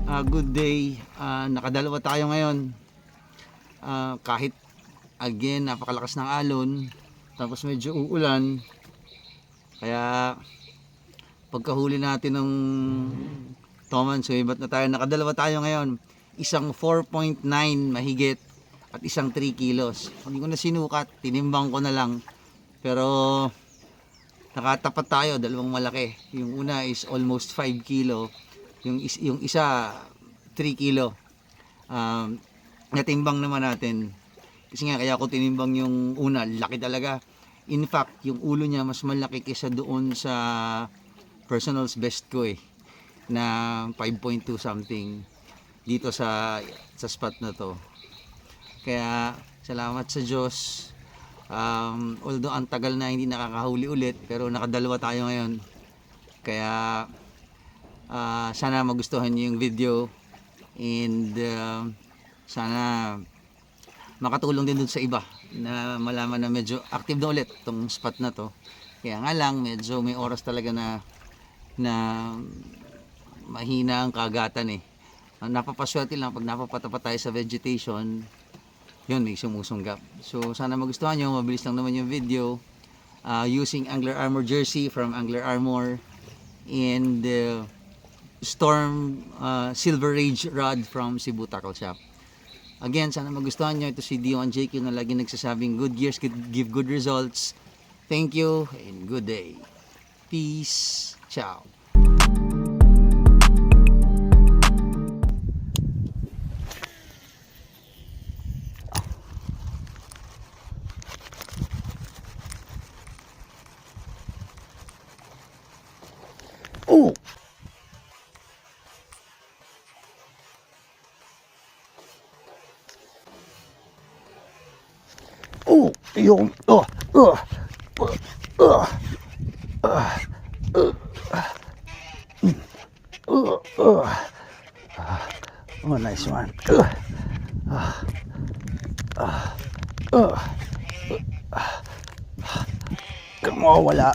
Good day. Nakadalawa tayo ngayon. Kahit again napakalakas ng alon, tapos medyo uulan. Kaya pagkahuli natin ng Toman, sumibat na tayo. Nakadalawa tayo ngayon. Isang 4.9 mahigit at isang 3 kilos. Hindi ko na sinukat, tinimbang ko na lang. Pero nakatapat tayo, dalawang malaki. Yung una is almost 5 kilo. Yung isa 3 kilo. Natimbang naman natin. Kasi nga kaya ako tinimbang yung una, laki talaga. In fact, yung ulo niya mas malaki kaysa doon sa personal's best ko na 5.2 something dito sa spot na to. Kaya salamat sa Diyos. Although ang tagal na hindi nakakahuli ulit, pero nakadalawa tayo ngayon. Kaya sana magustuhan niyo yung video and sana makatulong din dun sa iba na malaman na medyo active na ulit tong spot na to. Kaya nga lang medyo may oras talaga na mahina ang kagatan napapaswerte lang pag napapatapat tayo sa vegetation, yun may sumusunggap. So sana magustuhan nyo, mabilis lang naman yung video. Using Angler Armor jersey from Angler Armor and Storm Silver Rage rod from Cebu Tackle Shop. Again, sana magustuhan nyo. Ito si Dion JQ na lagi nagsasabing good years give good results. Thank you and good day. Peace. Ciao. Oh! Oh, yung oh nice one. Kamo wala.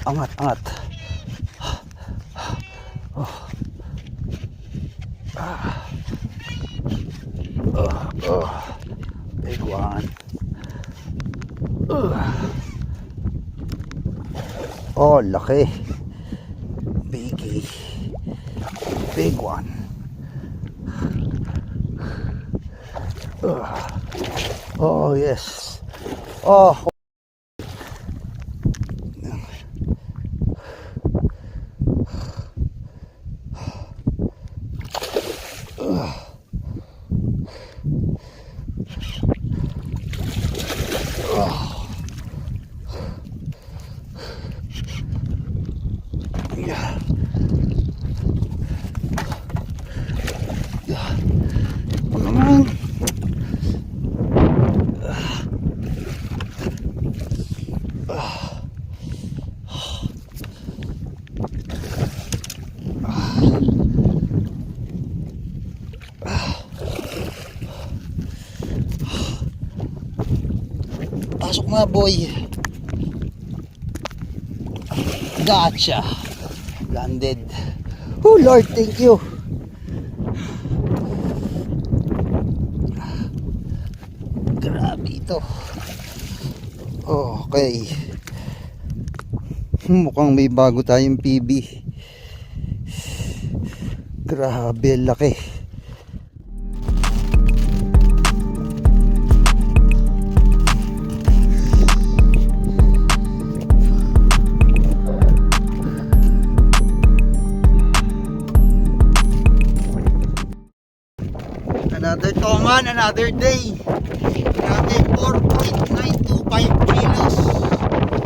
Angat. Big one. Oh, laki. Biggie. Big one. Oh, yes. Oh. Pasok nga boy. Gotcha. Landed. Oh Lord, thank you. Grabe ito. Okay. Mukhang may bago tayong PB. Grabe, laki. Another Toman, another day. Grabe, 4.925 kilos.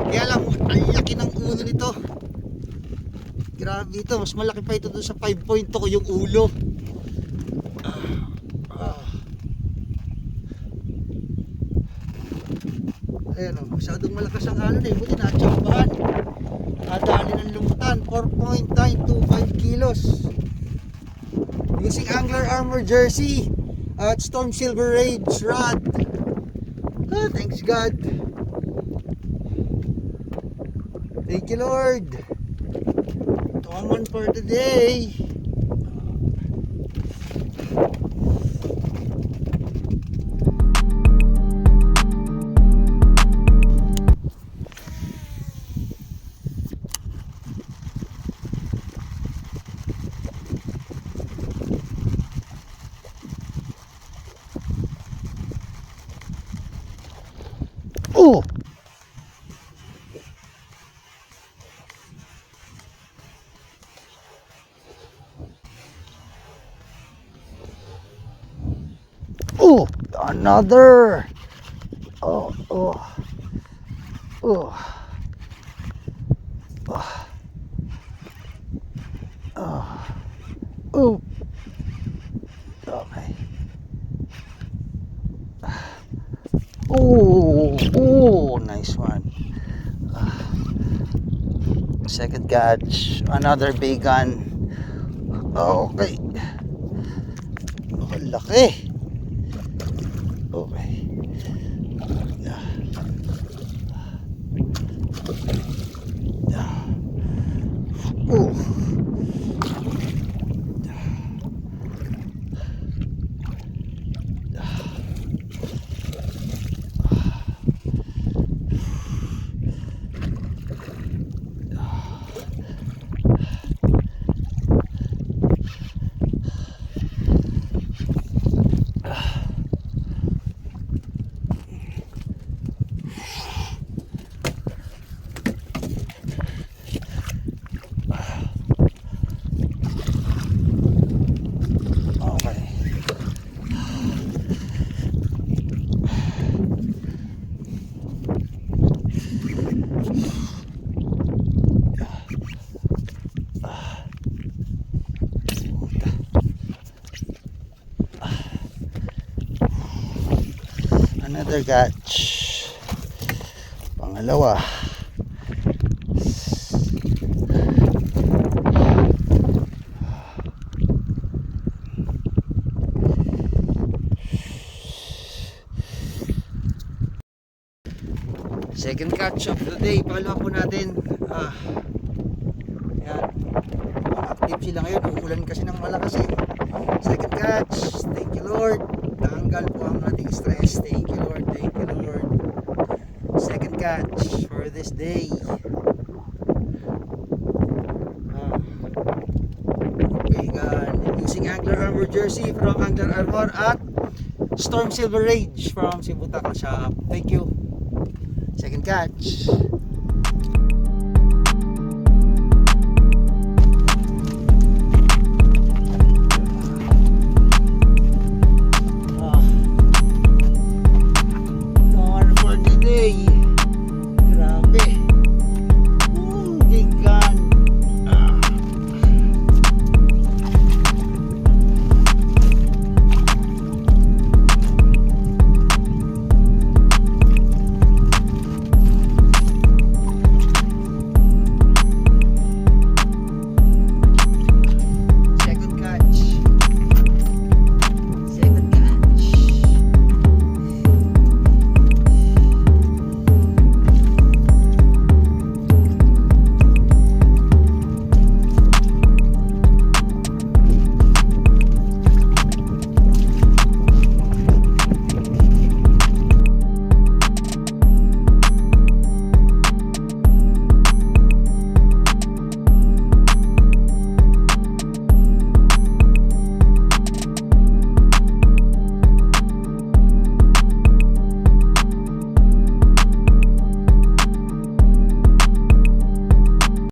Kaya lang, ang laki ng ulo nito. Grabe ito, mas malaki pa ito doon sa 5.2 ko yung ulo. Ayan o, masyadong malakas ang alon buti na-chambahan. Nadali ng lumutan, 4.925 kilos. Using Angler Armor jersey at Storm Silver Rage rod. Thanks God. Thank you Lord. Common for today. Oh! Oh! Another! Oh, oh. Oh. Oh. Oh. Oh. Okay. Oh, oh, nice one. Second catch, another big gun. Okay. Oh, laki. Okay. Oh. Okay. Another catch. Pangalawa. Second catch of the day. Palo po natin. Yan. Active sila ngayon. Uulan kasi ng malakas eh. Second catch. Thank you Lord. Tanggal po ang ating stress. Thank you Lord. Thank you Lord. Second catch for this day. Vegan. Using Angler Armor jersey from Angler Armor at Storm Silver Rage from Cebu Tackle Shop. Thank you. Second catch.